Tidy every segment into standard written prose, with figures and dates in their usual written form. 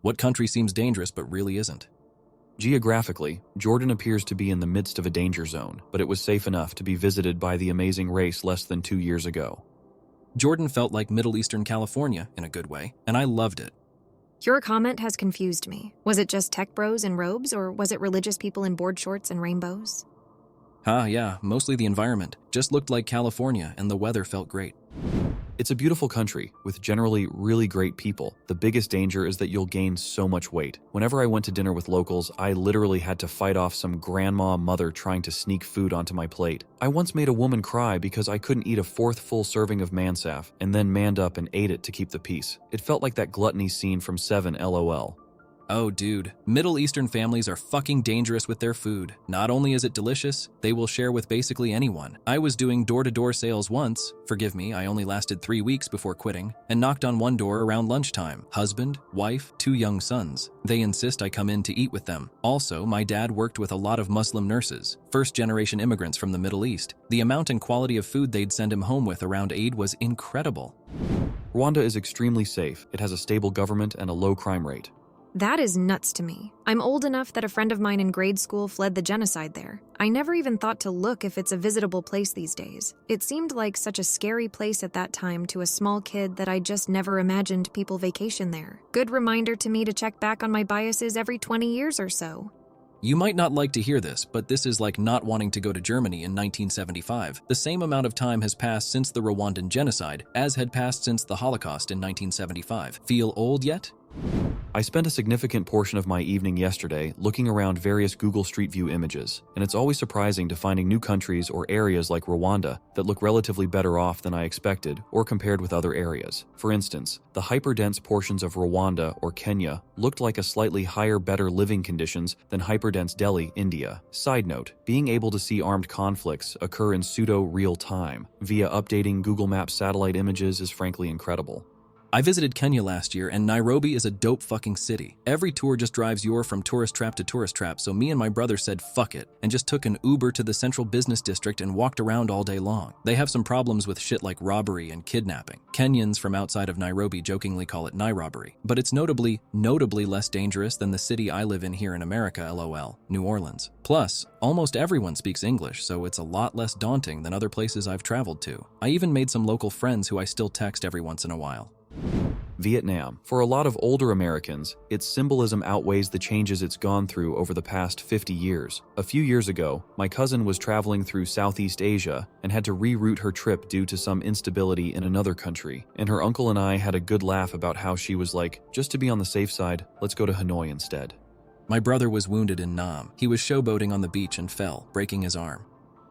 What country seems dangerous but really isn't? Geographically, Jordan appears to be in the midst of a danger zone, but it was safe enough to be visited by the amazing race less than 2 years ago. Jordan felt like Middle Eastern California in a good way, and I loved it. Your comment has confused me. Was it just tech bros in robes, or was it religious people in board shorts and rainbows? Yeah, mostly the environment. Just looked like California, and the weather felt great. It's a beautiful country with generally really great people. The biggest danger is that you'll gain so much weight. Whenever I went to dinner with locals, I literally had to fight off some grandma mother trying to sneak food onto my plate. I once made a woman cry because I couldn't eat a fourth full serving of mansaf and then manned up and ate it to keep the peace. It felt like that gluttony scene from Seven, LOL. Oh dude, Middle Eastern families are fucking dangerous with their food. Not only is it delicious, they will share with basically anyone. I was doing door-to-door sales once, forgive me, I only lasted 3 weeks before quitting, and knocked on one door around lunchtime. Husband, wife, 2 young sons. They insist I come in to eat with them. Also, my dad worked with a lot of Muslim nurses, first-generation immigrants from the Middle East. The amount and quality of food they'd send him home with around Eid was incredible. Rwanda is extremely safe. It has a stable government and a low crime rate. That is nuts to me. I'm old enough that a friend of mine in grade school fled the genocide there. I never even thought to look if it's a visitable place these days. It seemed like such a scary place at that time to a small kid that I just never imagined people vacation there. Good reminder to me to check back on my biases every 20 years or so. You might not like to hear this, but this is like not wanting to go to Germany in 1975. The same amount of time has passed since the Rwandan genocide as had passed since the Holocaust in 1975. Feel old yet? I spent a significant portion of my evening yesterday looking around various Google Street View images, and it's always surprising to finding new countries or areas like Rwanda that look relatively better off than I expected or compared with other areas. For instance, the hyperdense portions of Rwanda or Kenya looked like a slightly higher, better living conditions than hyperdense Delhi, India. Side note, being able to see armed conflicts occur in pseudo-real time via updating Google Maps satellite images is frankly incredible. I visited Kenya last year, and Nairobi is a dope fucking city. Every tour just drives you from tourist trap to tourist trap, so me and my brother said fuck it, and just took an Uber to the central business district and walked around all day long. They have some problems with shit like robbery and kidnapping. Kenyans from outside of Nairobi jokingly call it Nai-robbery, but it's notably less dangerous than the city I live in here in America, LOL, New Orleans. Plus, almost everyone speaks English, so it's a lot less daunting than other places I've traveled to. I even made some local friends who I still text every once in a while. Vietnam. For a lot of older Americans, its symbolism outweighs the changes it's gone through over the past 50 years. A few years ago, my cousin was traveling through Southeast Asia and had to reroute her trip due to some instability in another country, and her uncle and I had a good laugh about how she was like, just to be on the safe side, let's go to Hanoi instead. My brother was wounded in Nam. He was showboating on the beach and fell, breaking his arm.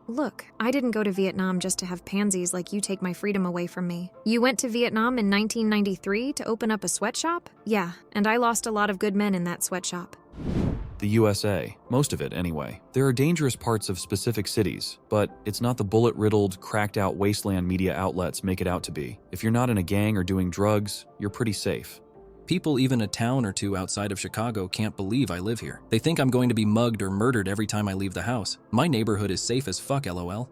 Look, I didn't go to Vietnam just to have pansies like you take my freedom away from me. You went to Vietnam in 1993 to open up a sweatshop? Yeah, and I lost a lot of good men in that sweatshop. The USA. Most of it, anyway. There are dangerous parts of specific cities, but it's not the bullet-riddled, cracked-out wasteland media outlets make it out to be. If you're not in a gang or doing drugs, you're pretty safe. People even a town or two outside of Chicago can't believe I live here. They think I'm going to be mugged or murdered every time I leave the house. My neighborhood is safe as fuck, LOL.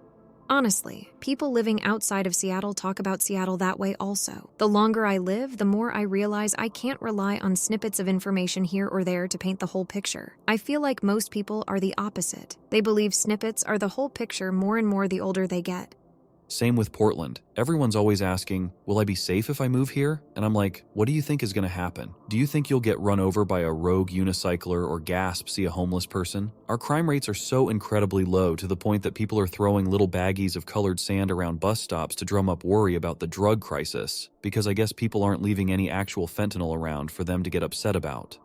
Honestly, people living outside of Seattle talk about Seattle that way also. The longer I live, the more I realize I can't rely on snippets of information here or there to paint the whole picture. I feel like most people are the opposite. They believe snippets are the whole picture more and more the older they get. Same with Portland. Everyone's always asking, will I be safe if I move here? And I'm like, what do you think is going to happen? Do you think you'll get run over by a rogue unicycler or gasp see a homeless person? Our crime rates are so incredibly low to the point that people are throwing little baggies of colored sand around bus stops to drum up worry about the drug crisis, because I guess people aren't leaving any actual fentanyl around for them to get upset about.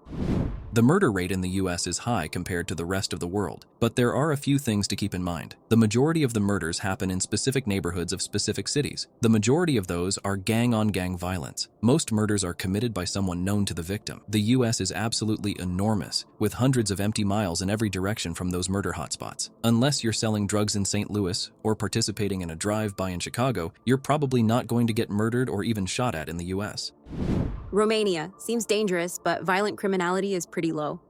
The murder rate in the US is high compared to the rest of the world, but there are a few things to keep in mind. The majority of the murders happen in specific neighborhoods of specific cities. The majority of those are gang-on-gang violence. Most murders are committed by someone known to the victim. The US is absolutely enormous, with hundreds of empty miles in every direction from those murder hotspots. Unless you're selling drugs in St. Louis or participating in a drive-by in Chicago, you're probably not going to get murdered or even shot at in the US. Romania seems dangerous, but violent criminality is pretty low.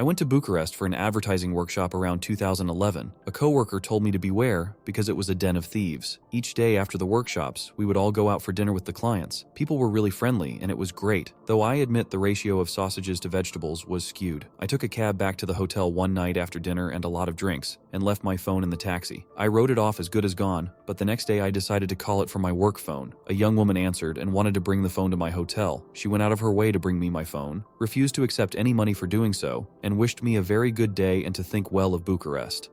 I went to Bucharest for an advertising workshop around 2011. A coworker told me to beware because it was a den of thieves. Each day after the workshops, we would all go out for dinner with the clients. People were really friendly and it was great, though I admit the ratio of sausages to vegetables was skewed. I took a cab back to the hotel one night after dinner and a lot of drinks, and left my phone in the taxi. I wrote it off as good as gone, but the next day I decided to call it from my work phone. A young woman answered and wanted to bring the phone to my hotel. She went out of her way to bring me my phone, refused to accept any money for doing so, and wished me a very good day and to think well of Bucharest.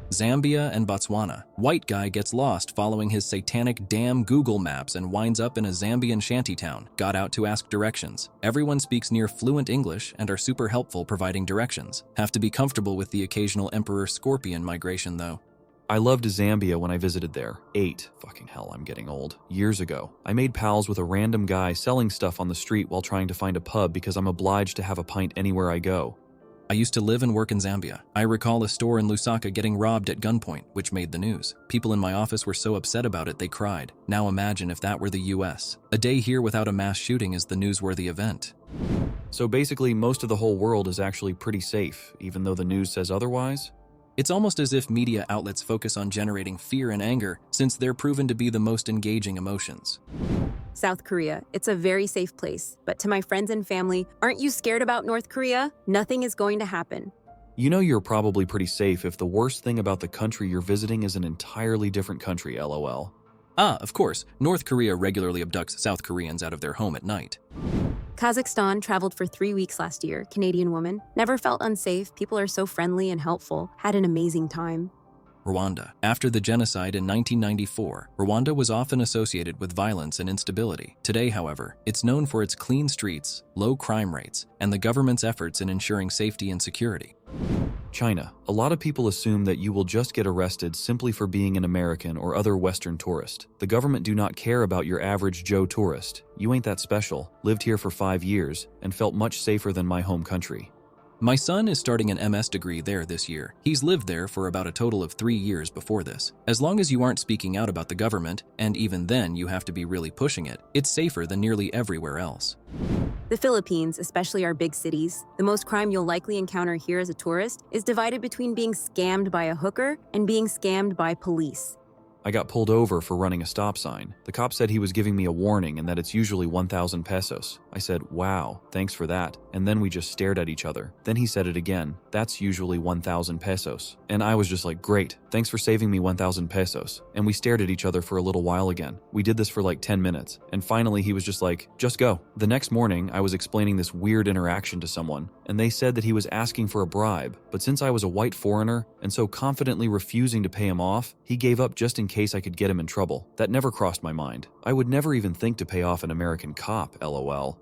Zambia and Botswana. White guy gets lost following his satanic damn Google Maps and winds up in a Zambian shantytown. Got out to ask directions. Everyone speaks near fluent English and are super helpful providing directions. Have to be comfortable with the occasional Emperor Scorpion migration though. I loved Zambia when I visited there. Fucking hell, I'm getting old. Years ago, I made pals with a random guy selling stuff on the street while trying to find a pub because I'm obliged to have a pint anywhere I go. I used to live and work in Zambia. I recall a store in Lusaka getting robbed at gunpoint, which made the news. People in my office were so upset about it they cried. Now imagine if that were the US. A day here without a mass shooting is the newsworthy event. So basically, most of the whole world is actually pretty safe, even though the news says otherwise? It's almost as if media outlets focus on generating fear and anger, since they're proven to be the most engaging emotions. South Korea. It's a very safe place. But to my friends and family, aren't you scared about North Korea? Nothing is going to happen. You know you're probably pretty safe if the worst thing about the country you're visiting is an entirely different country, LOL. Of course, North Korea regularly abducts South Koreans out of their home at night. Kazakhstan traveled for 3 weeks last year. Canadian woman. Never felt unsafe. People are so friendly and helpful. Had an amazing time. Rwanda. After the genocide in 1994, Rwanda was often associated with violence and instability. Today, however, it's known for its clean streets, low crime rates, and the government's efforts in ensuring safety and security. China. A lot of people assume that you will just get arrested simply for being an American or other Western tourist. The government do not care about your average Joe tourist. You ain't that special, lived here for 5 years, and felt much safer than my home country. My son is starting an MS degree there this year. He's lived there for about a total of 3 years before this. As long as you aren't speaking out about the government, and even then you have to be really pushing it, it's safer than nearly everywhere else. The Philippines, especially our big cities, the most crime you'll likely encounter here as a tourist is divided between being scammed by a hooker and being scammed by police. I got pulled over for running a stop sign. The cop said he was giving me a warning and that it's usually 1,000 pesos. I said, wow, thanks for that. And then we just stared at each other. Then he said it again, that's usually 1,000 pesos. And I was just like, great, thanks for saving me 1,000 pesos. And we stared at each other for a little while again. We did this for like 10 minutes. And finally he was just like, just go. The next morning, I was explaining this weird interaction to someone, and they said that he was asking for a bribe. But since I was a white foreigner and so confidently refusing to pay him off, he gave up just in case I could get him in trouble. That never crossed my mind. I would never even think to pay off an American cop, LOL.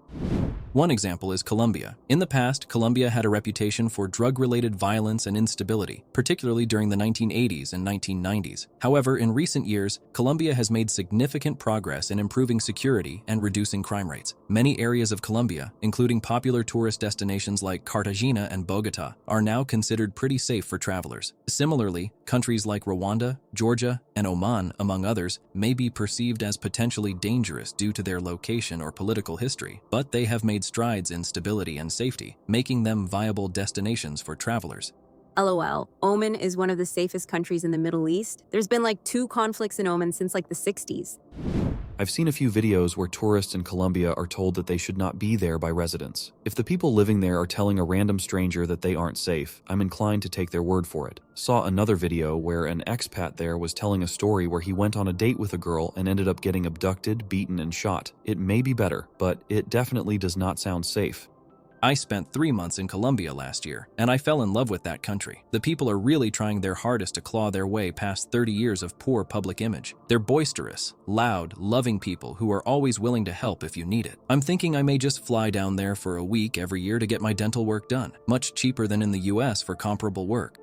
One example is Colombia. In the past, Colombia had a reputation for drug-related violence and instability, particularly during the 1980s and 1990s. However, in recent years, Colombia has made significant progress in improving security and reducing crime rates. Many areas of Colombia, including popular tourist destinations like Cartagena and Bogota, are now considered pretty safe for travelers. Similarly, countries like Rwanda, Georgia, and Oman, among others, may be perceived as potentially dangerous due to their location or political history, but they have made strides in stability and safety, making them viable destinations for travelers. LOL. Oman is one of the safest countries in the Middle East. There's been like 2 conflicts in Oman since like the 60s. I've seen a few videos where tourists in Colombia are told that they should not be there by residents. If the people living there are telling a random stranger that they aren't safe, I'm inclined to take their word for it. Saw another video where an expat there was telling a story where he went on a date with a girl and ended up getting abducted, beaten, and shot. It may be better, but it definitely does not sound safe. I spent 3 months in Colombia last year, and I fell in love with that country. The people are really trying their hardest to claw their way past 30 years of poor public image. They're boisterous, loud, loving people who are always willing to help if you need it. I'm thinking I may just fly down there for a week every year to get my dental work done, much cheaper than in the US for comparable work.